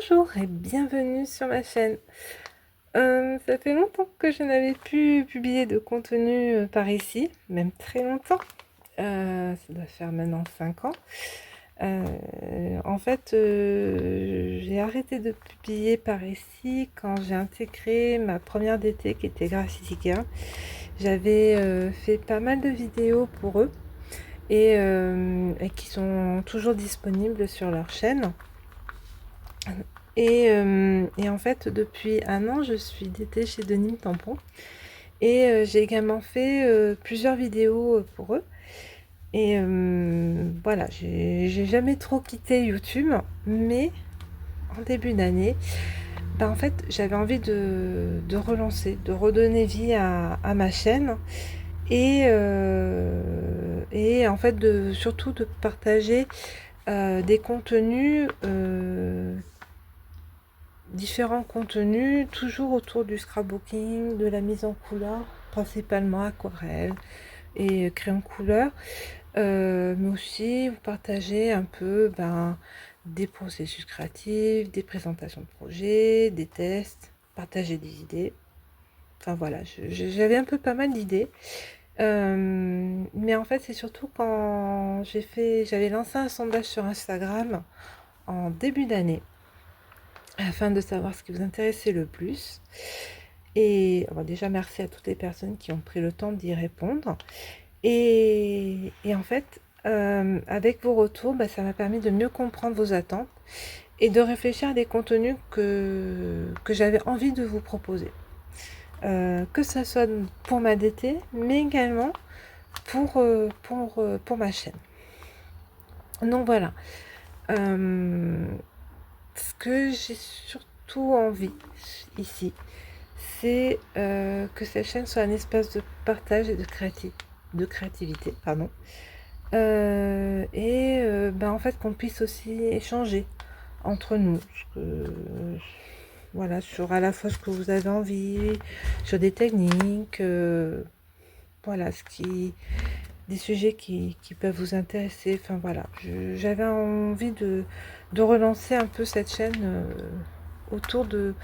Bonjour et bienvenue sur ma chaîne. Ça fait longtemps que je n'avais plus publié de contenu par ici, même très longtemps. Ça doit faire maintenant 5 ans. J'ai arrêté de publier par ici quand j'ai intégré ma première DT qui était Graphitica. J'avais fait pas mal de vidéos pour eux et qui sont toujours disponibles sur leur chaîne. Et en fait, depuis un an, je suis DT chez Denim Tampon. Et j'ai également fait plusieurs vidéos pour eux. Et voilà, j'ai jamais trop quitté YouTube. Mais en début d'année, en fait, j'avais envie de relancer, de redonner vie à ma chaîne. Et en fait, surtout de partager des contenus différents contenus, toujours autour du scrapbooking, de la mise en couleur, principalement aquarelle et crayon couleur, mais aussi vous partager un peu des processus créatifs, des présentations de projets, des tests, partager des idées. Enfin voilà, j'avais un peu pas mal d'idées. Mais en fait, c'est surtout quand j'avais lancé un sondage sur Instagram en début d'année afin de savoir ce qui vous intéressait le plus. Et bon, déjà, merci à toutes les personnes qui ont pris le temps d'y répondre. Et en fait, avec vos retours, ça m'a permis de mieux comprendre vos attentes et de réfléchir à des contenus que j'avais envie de vous proposer. Que ce soit pour ma DT, mais également pour ma chaîne. Donc voilà. Ce que j'ai surtout envie ici, c'est que cette chaîne soit un espace de partage et de créativité, pardon. En fait qu'on puisse aussi échanger entre nous, voilà, sur à la fois ce que vous avez envie, sur des techniques, voilà, des sujets qui peuvent vous intéresser. Enfin voilà, j'avais envie de relancer un peu cette chaîne autour de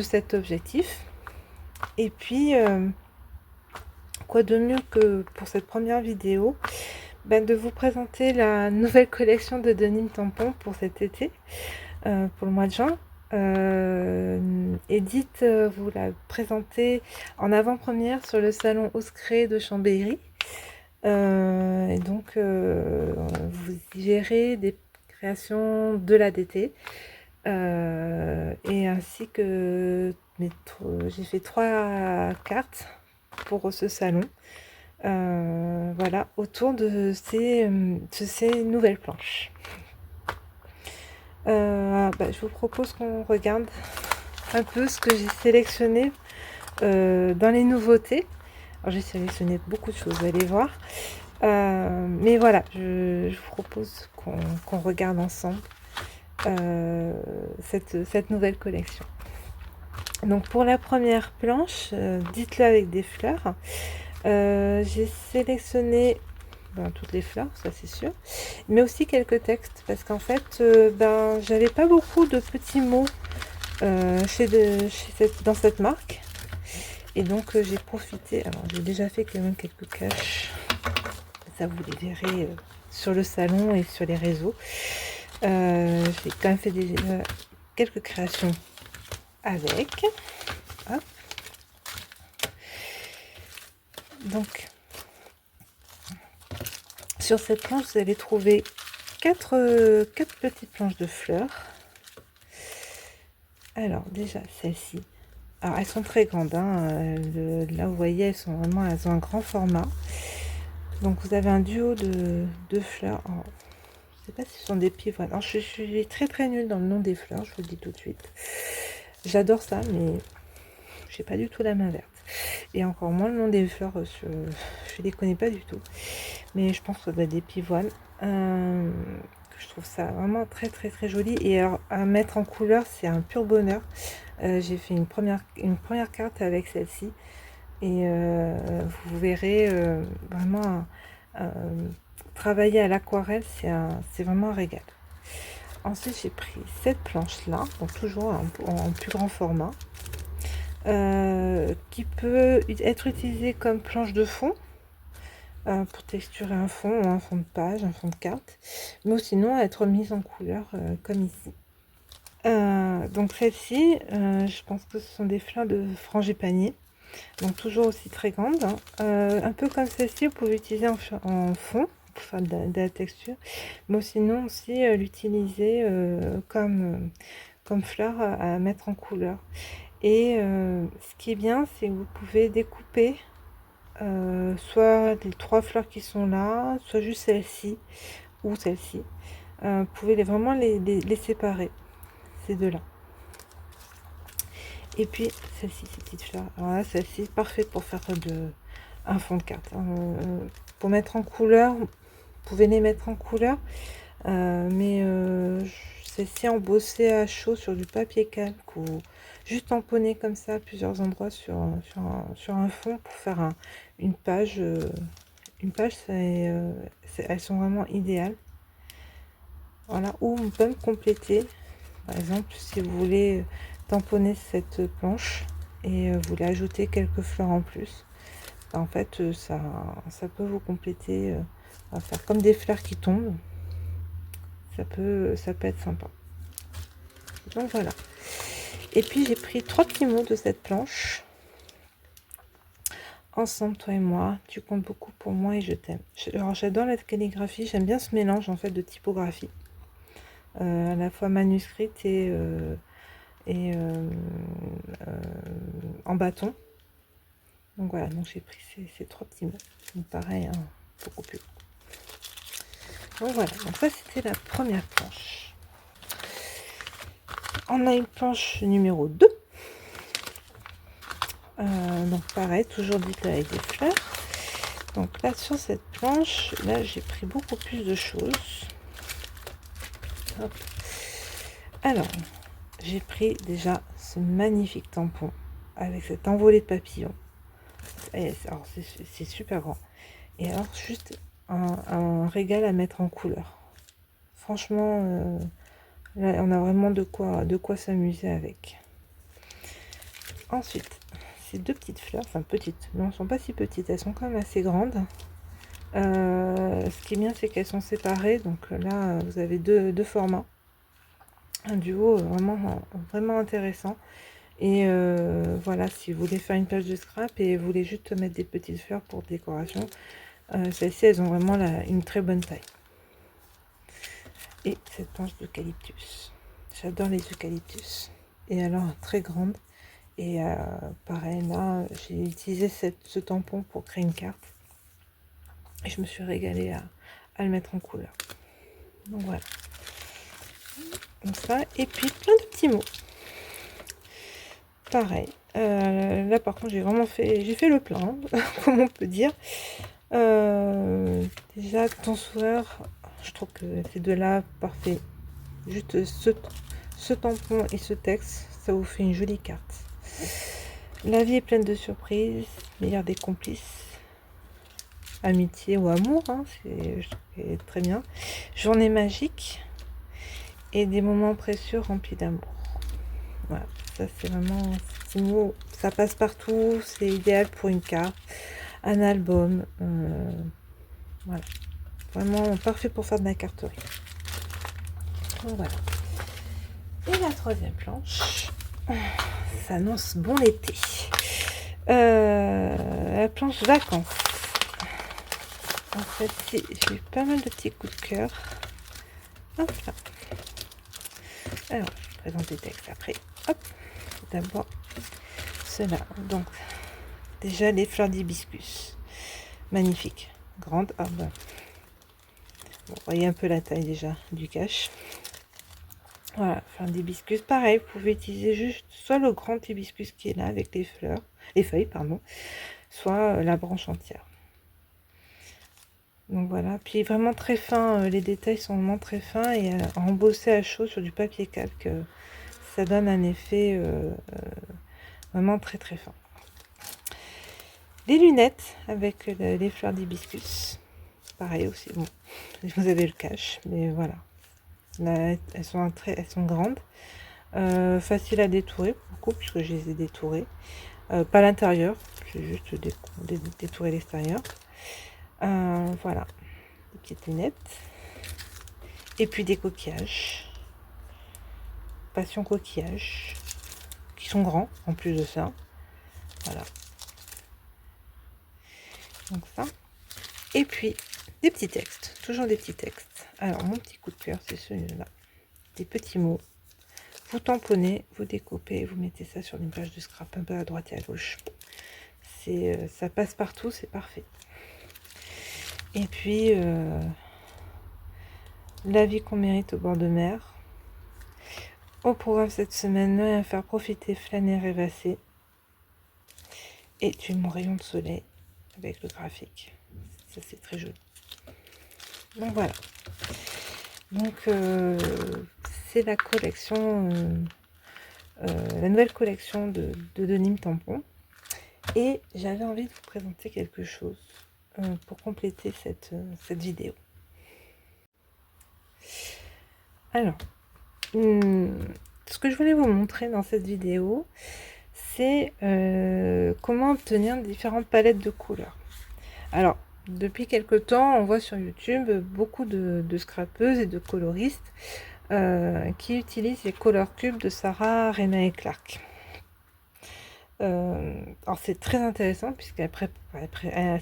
cet objectif. Et puis, quoi de mieux que pour cette première vidéo, de vous présenter la nouvelle collection de Denim Tampon pour cet été, pour le mois de juin. Edith vous l'a présentée en avant-première sur le salon Oscré de Chambéry. Et donc, vous y verrez des créations de la DT. Et ainsi que j'ai fait 3 cartes pour ce salon. Voilà, autour de ces nouvelles planches. Je vous propose qu'on regarde un peu ce que j'ai sélectionné dans les nouveautés. Alors j'ai sélectionné beaucoup de choses, vous allez voir. Mais voilà, je vous propose qu'on regarde ensemble cette nouvelle collection. Donc pour la première planche, dites-le avec des fleurs. J'ai sélectionné toutes les fleurs, ça c'est sûr, mais aussi quelques textes parce qu'en fait, j'avais pas beaucoup de petits mots dans cette marque, et donc j'ai profité. Alors j'ai déjà fait quand même quelques caches, ça vous les verrez sur le salon et sur les réseaux. J'ai quand même fait quelques créations avec. Hop. Donc sur cette planche, vous allez trouver 4 petites planches de fleurs. Alors déjà celle-ci, alors elles sont très grandes, hein. Là vous voyez, elles ont un grand format. Donc vous avez un duo de fleurs. Alors, je sais pas si ce sont des pivoines. Alors je suis très très nulle dans le nom des fleurs, je vous le dis tout de suite. J'adore ça, mais j'ai pas du tout la main verte. Et encore moins le nom des fleurs, je les connais pas du tout. Mais je pense que ça doit être des pivoines. Je trouve ça vraiment très très très joli, et alors à mettre en couleur, c'est un pur bonheur. J'ai fait une première carte avec celle-ci, et vous verrez vraiment travailler à l'aquarelle, c'est vraiment un régal. Ensuite, j'ai pris cette planche-là, donc toujours en plus grand format, qui peut être utilisée comme planche de fond, pour texturer un fond, un fond de page, un fond de carte, mais sinon être mise en couleur comme ici. Donc celle-ci, je pense que ce sont des fleurs de frangipanier, donc toujours aussi très grandes, hein. Un peu comme celle-ci, vous pouvez l'utiliser en fond pour faire de la texture, mais sinon aussi l'utiliser comme fleur à mettre en couleur. Et ce qui est bien, c'est que vous pouvez découper soit les 3 fleurs qui sont là, soit juste celle-ci ou celle-ci. Vous pouvez vraiment les séparer, ces deux-là. Et puis celle-ci, ces petites fleurs. Alors là, celle-ci, parfaite pour faire un fond de carte. Pour mettre en couleur, vous pouvez les mettre en couleur, mais celle-ci embossée à chaud sur du papier calque ou juste tamponner comme ça à plusieurs endroits sur un fond pour faire une page. Elles sont vraiment idéales. Voilà, ou on peut me compléter. Par exemple, si vous voulez tamponner cette planche et vous voulez ajouter quelques fleurs en plus, en fait, ça peut vous compléter. On va faire comme des fleurs qui tombent. Ça peut être sympa. Donc voilà. Et puis j'ai pris 3 petits mots de cette planche. Ensemble, toi et moi, tu comptes beaucoup pour moi et je t'aime. Alors j'adore la calligraphie, j'aime bien ce mélange en fait de typographie, à la fois manuscrite et en bâton. Donc voilà, donc j'ai pris ces 3 petits mots. Donc pareil, hein, beaucoup plus. Donc voilà, donc ça c'était la première planche. On a une planche numéro 2. Donc pareil, toujours dite avec des fleurs. Donc là sur cette planche, là j'ai pris beaucoup plus de choses. Hop. Alors, j'ai pris déjà ce magnifique tampon avec cette envolée de papillons. Alors c'est super grand. Et alors juste un régal à mettre en couleur. Franchement, là on a vraiment de quoi s'amuser avec. Ensuite, ces 2 petites fleurs, enfin petites, non, elles ne sont pas si petites, elles sont quand même assez grandes. Ce qui est bien, c'est qu'elles sont séparées. Donc là, vous avez deux formats. Un duo vraiment intéressant. Et voilà, si vous voulez faire une page de scrap et vous voulez juste mettre des petites fleurs pour décoration, celles-ci, elles ont vraiment une très bonne taille. Et cette planche d'eucalyptus. J'adore les eucalyptus. Et alors, très grande. Et pareil, là, j'ai utilisé ce tampon pour créer une carte. Et je me suis régalée à le mettre en couleur. Donc voilà. Donc ça, et puis plein de petits mots. Pareil. Là par contre j'ai fait le plein, comme on peut dire. Déjà ton sourire, je trouve que ces deux-là, parfait. Juste ce tampon et ce texte, ça vous fait une jolie carte. La vie est pleine de surprises, meilleur des complices. Amitié ou amour, hein, c'est très bien. Journée magique et des moments précieux remplis d'amour. Voilà, ça c'est vraiment ces mots, ça passe partout, c'est idéal pour une carte, un album, voilà, vraiment parfait pour faire de la carterie. Donc voilà. Et la 3e planche, ça annonce bon l'été. La planche vacances. En fait, j'ai eu pas mal de petits coups de cœur. Hop là. Alors, je vais présenter le texte après. Hop. D'abord, cela. Donc, déjà les fleurs d'hibiscus. Magnifique. Grande. Ah ben. Bon, vous voyez un peu la taille déjà du cache. Voilà, fleurs d'hibiscus. Pareil, vous pouvez utiliser juste soit le grand hibiscus qui est là avec les feuilles, pardon, soit la branche entière. Donc voilà, puis vraiment très fin, les détails sont vraiment très fins et embossé à chaud sur du papier calque, ça donne un effet vraiment très très fin. Les lunettes avec les fleurs d'hibiscus, pareil aussi, bon, vous avez le cache, mais voilà, Là, elles sont grandes. Facile à détourer, beaucoup, puisque je les ai détourées. Pas l'intérieur, j'ai juste détouré l'extérieur. Voilà, des petites lunettes. Et puis des coquillages. Passion coquillages. Qui sont grands, en plus de ça. Voilà. Donc ça. Et puis, des petits textes. Toujours des petits textes. Alors, mon petit coup de cœur, c'est celui-là. Des petits mots. Vous tamponnez, vous découpez, vous mettez ça sur une page de scrap un peu à droite et à gauche. Ça passe partout, c'est parfait. Et puis, la vie qu'on mérite au bord de mer. Au programme cette semaine, ne rien faire, profiter, flâner, rêvasser. Et tu mon rayon de soleil avec le graphique. Ça, c'est très joli. Donc voilà. Donc, c'est la collection, la nouvelle collection de Denim Tampon. Et j'avais envie de vous présenter quelque chose pour compléter cette vidéo. Alors, ce que je voulais vous montrer dans cette vidéo, c'est comment obtenir différentes palettes de couleurs. Alors, depuis quelque temps, on voit sur YouTube beaucoup de scrapeuses et de coloristes qui utilisent les Color Cubes de Sarah Renae Clark. Alors c'est très intéressant puisqu'après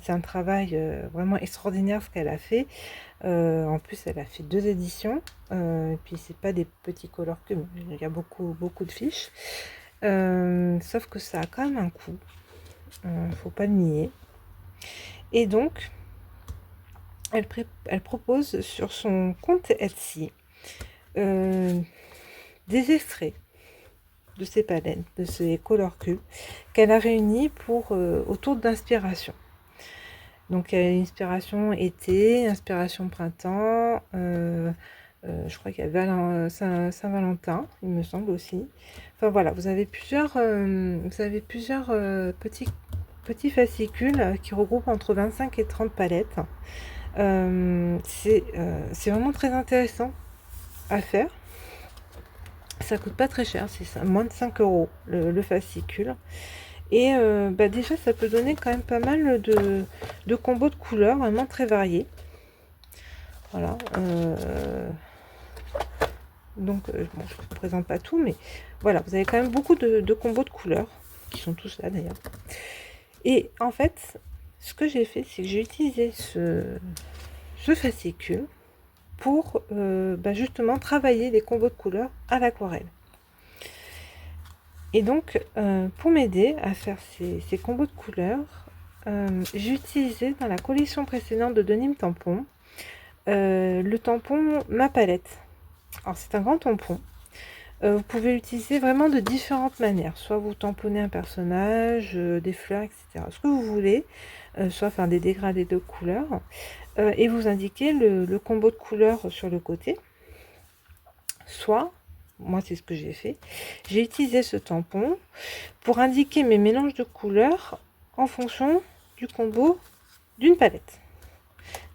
c'est un travail vraiment extraordinaire ce qu'elle a fait. En plus elle a fait 2 éditions et puis c'est pas des petits color cubes, il y a beaucoup de fiches, sauf que ça a quand même un coût, faut pas le nier. Et donc elle propose sur son compte Etsy des extraits de ces palettes, de ces color cubes qu'elle a réunis pour autour d'inspiration. Donc inspiration été, inspiration printemps, je crois qu'il y a Saint-Valentin, il me semble aussi. Enfin voilà, vous avez plusieurs petits fascicules qui regroupent entre 25 et 30 palettes. C'est vraiment très intéressant à faire. Ça coûte pas très cher, c'est moins de 5 € le fascicule. Et déjà ça peut donner quand même pas mal de combos de couleurs vraiment très variés. Voilà. Donc bon, je ne vous présente pas tout, mais voilà, vous avez quand même beaucoup de combos de couleurs, qui sont tous là d'ailleurs. Et en fait, ce que j'ai fait, c'est que j'ai utilisé ce fascicule pour justement travailler les combos de couleurs à l'aquarelle. Et donc, pour m'aider à faire ces combos de couleurs, j'ai utilisé dans la collection précédente de Denim Tampon le tampon Ma Palette. Alors, c'est un grand tampon. Vous pouvez l'utiliser vraiment de différentes manières. Soit vous tamponnez un personnage, des fleurs, etc. Ce que vous voulez, soit faire des dégradés de couleurs. Et vous indiquez le combo de couleurs sur le côté. Soit, moi c'est ce que j'ai fait, j'ai utilisé ce tampon pour indiquer mes mélanges de couleurs en fonction du d'une palette.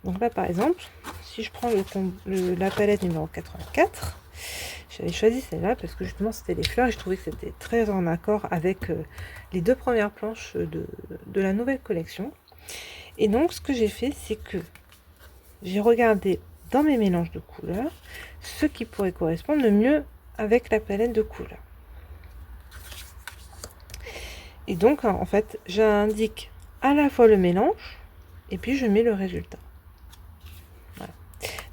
Donc là par exemple, si je prends la palette numéro 84, j'avais choisi celle-là parce que justement c'était les fleurs et je trouvais que c'était très en accord avec les 2 premières planches de la nouvelle collection. Et donc ce que j'ai fait, c'est que j'ai regardé dans mes mélanges de couleurs ce qui pourrait correspondre le mieux avec la palette de couleurs. Et donc en fait j'indique à la fois le mélange et puis je mets le résultat. Voilà.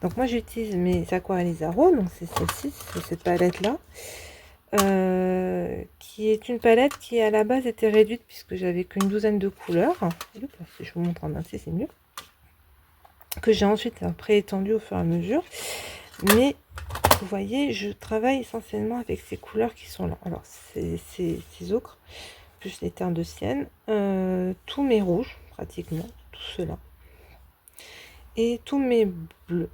Donc moi j'utilise mes aquarelles Isaro, donc c'est celle-ci, c'est cette palette là, qui est une palette qui à la base était réduite puisque j'avais qu'une douzaine de couleurs. Si je vous montre en entier c'est mieux, que j'ai ensuite après étendu au fur et à mesure. Mais vous voyez, je travaille essentiellement avec ces couleurs qui sont là. Alors ces ocres plus les teintes de sienne, tous mes rouges pratiquement, tout cela, et tous mes bleus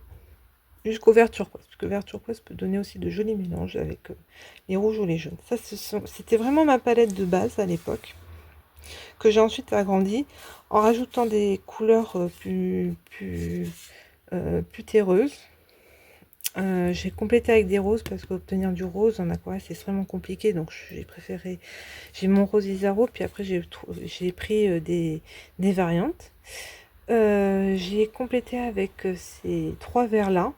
jusqu'au vert turquoise, parce que vert turquoise peut donner aussi de jolis mélanges avec les rouges ou les jaunes. Ça c'était vraiment ma palette de base à l'époque, que j'ai ensuite agrandie en rajoutant des couleurs plus terreuses J'ai complété avec des roses parce qu'obtenir du rose en aquarelle c'est extrêmement compliqué, donc j'ai préféré, j'ai mon rose Isaro, puis après j'ai pris des variantes. J'ai complété avec ces 3 verres là,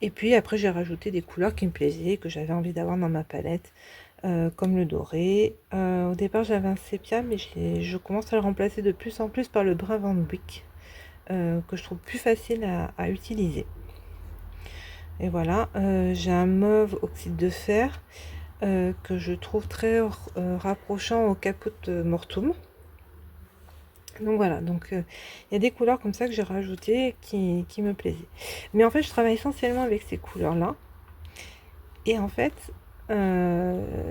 et puis après j'ai rajouté des couleurs qui me plaisaient, que j'avais envie d'avoir dans ma palette, comme le doré. Au départ j'avais un sépia, mais je commence à le remplacer de plus en plus par le brun Van Wyck, que je trouve plus facile à utiliser. Et voilà, j'ai un mauve oxyde de fer que je trouve très rapprochant au Caput Mortuum. Donc voilà, donc il y a des couleurs comme ça que j'ai rajoutées qui me plaisaient. Mais en fait, je travaille essentiellement avec ces couleurs-là. Et en fait,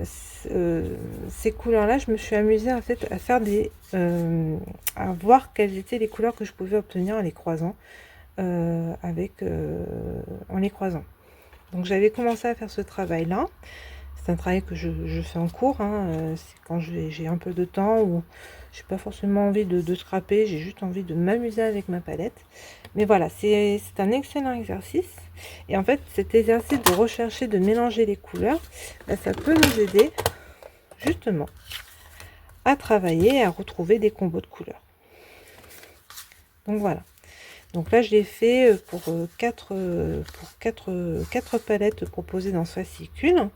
ces couleurs-là, je me suis amusée en fait à faire à voir quelles étaient les couleurs que je pouvais obtenir en les croisant, en les croisant. Donc j'avais commencé à faire ce travail-là. C'est un travail que je fais en cours, hein. C'est quand j'ai un peu de temps ou j'ai pas forcément envie de scraper, j'ai juste envie de m'amuser avec ma palette. Mais voilà, c'est un excellent exercice. Et en fait, cet exercice de rechercher, de mélanger les couleurs, bah, ça peut nous aider justement à travailler et à retrouver des combos de couleurs. Donc voilà. Donc là, je l'ai fait pour 4 palettes proposées dans ce fascicule.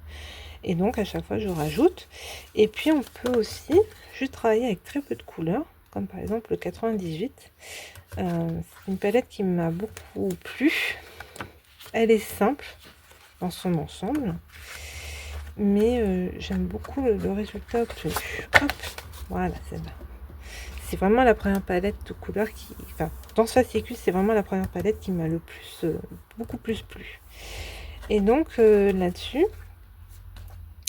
Et donc, à chaque fois, je rajoute. Et puis, on peut aussi juste travailler avec très peu de couleurs, comme par exemple le 98. C'est une palette qui m'a beaucoup plu. Elle est simple dans son ensemble, mais j'aime beaucoup le résultat obtenu. Hop, voilà, celle-là. C'est vraiment la première palette de couleurs qui... Enfin, dans ce fascicule, c'est vraiment la première palette qui m'a le plus... beaucoup plus plu. Et donc, là-dessus,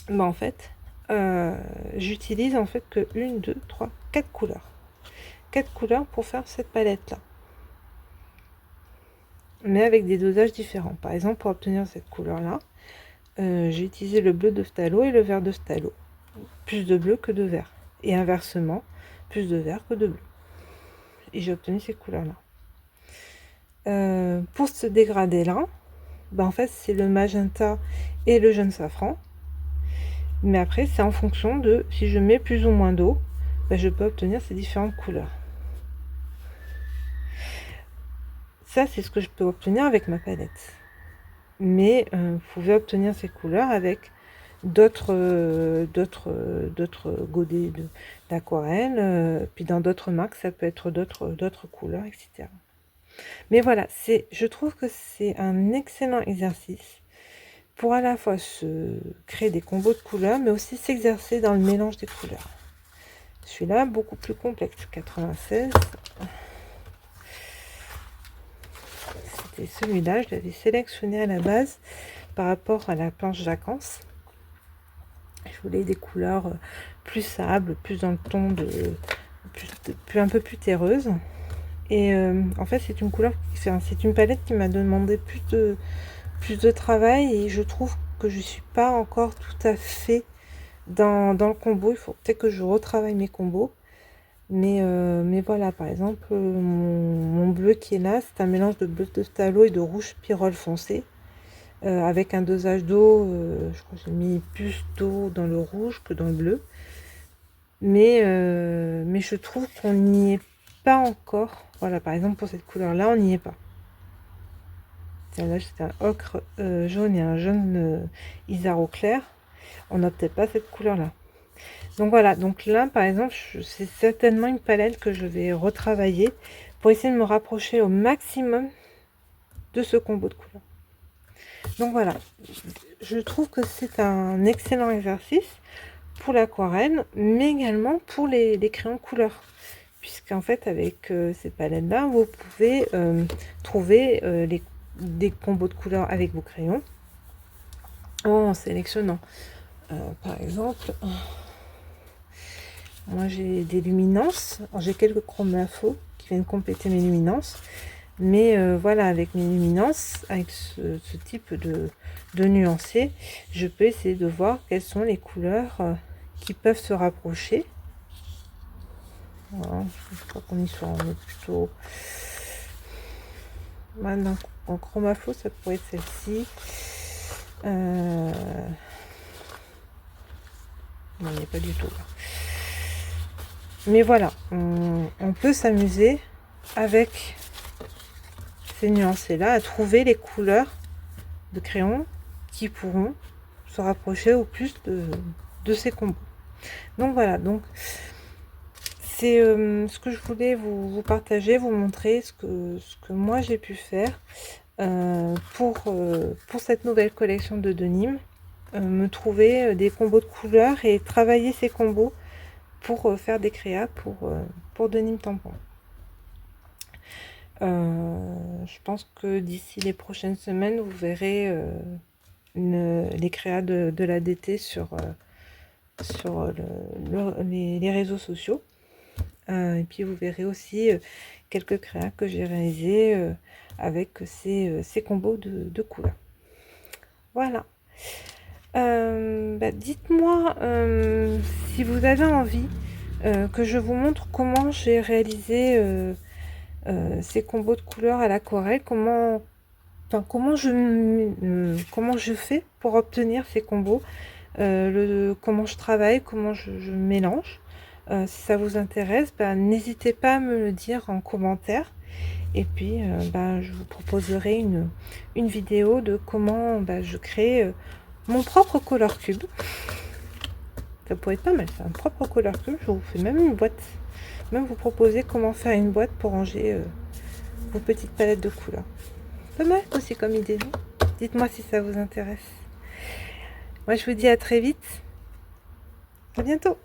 bah, en fait, j'utilise en fait que 1, 2, 3, 4 couleurs. 4 couleurs pour faire cette palette-là. Mais avec des dosages différents. Par exemple, pour obtenir cette couleur-là, j'ai utilisé le bleu de phthalo et le vert de phthalo. Plus de bleu que de vert. Et inversement, plus de vert que de bleu. Et j'ai obtenu ces couleurs-là. Pour ce dégradé-là, bah en fait, c'est le magenta et le jaune safran. Mais après, c'est en fonction de si je mets plus ou moins d'eau, bah, je peux obtenir ces différentes couleurs. Ça, c'est ce que je peux obtenir avec ma palette. Mais vous pouvez obtenir ces couleurs avec d'autres godets d'aquarelle, puis dans d'autres marques ça peut être d'autres couleurs, etc. Mais voilà, je trouve que c'est un excellent exercice pour à la fois se créer des combos de couleurs, mais aussi s'exercer dans le mélange des couleurs. Celui-là beaucoup plus complexe, 96. C'était celui-là, je l'avais sélectionné à la base par rapport à la planche vacances. Je voulais des couleurs plus sable, plus dans le ton un peu plus terreuse. Et en fait, c'est une couleur, c'est une palette qui m'a demandé plus de travail, et je trouve que je suis pas encore tout à fait dans le combo. Il faut peut-être que je retravaille mes combos. Mais voilà, par exemple, mon bleu qui est là, c'est un mélange de bleu de phthalo et de rouge pyrrole foncé. Avec un dosage d'eau, je crois que j'ai mis plus d'eau dans le rouge que dans le bleu. Mais je trouve qu'on n'y est pas encore. Voilà, par exemple, pour cette couleur-là, on n'y est pas. Là, c'est un ocre jaune et un jaune Isaro clair. On n'a peut-être pas cette couleur-là. Donc voilà, donc là, par exemple, c'est certainement une palette que je vais retravailler pour essayer de me rapprocher au maximum de ce combo de couleurs. Donc voilà, je trouve que c'est un excellent exercice pour l'aquarelle, mais également pour les crayons couleur. Puisqu'en fait, avec ces palettes-là, vous pouvez trouver des combos de couleurs avec vos crayons en sélectionnant. Par exemple, moi j'ai des luminances, j'ai quelques chromafaux qui viennent compléter mes luminances. Mais voilà, avec mes luminances, avec ce type de nuancé, je peux essayer de voir quelles sont les couleurs qui peuvent se rapprocher. Voilà, je crois qu'on y soit, on est plutôt Maintenant, en chroma flow, ça pourrait être celle-ci. Non, il n'y a pas du tout là. Mais voilà, on peut s'amuser avec ces nuancés-là à trouver les couleurs de crayon qui pourront se rapprocher au plus de ces combos. Donc voilà, donc c'est ce que je voulais vous partager, vous montrer ce que moi j'ai pu faire pour cette nouvelle collection de denim. Me trouver des combos de couleurs et travailler ces combos pour faire des créas pour denim tampon. Je pense que d'ici les prochaines semaines, vous verrez les créas de la DT sur les réseaux sociaux. Et puis vous verrez aussi quelques créas que j'ai réalisés avec ces combos de couleurs. Voilà. Dites-moi si vous avez envie que je vous montre comment j'ai réalisé ces combos de couleurs à l'aquarelle, comment je fais pour obtenir ces combos, comment je travaille, comment je mélange. Si ça vous intéresse, n'hésitez pas à me le dire en commentaire. Et puis, je vous proposerai une vidéo de comment je crée mon propre color cube. Ça pourrait être pas mal, ça, un propre color cube. Je vous fais même une boîte. Même vous proposer comment faire une boîte pour ranger vos petites palettes de couleurs. Pas mal aussi comme idée, non? Dites-moi si ça vous intéresse. Moi, je vous dis à très vite. À bientôt.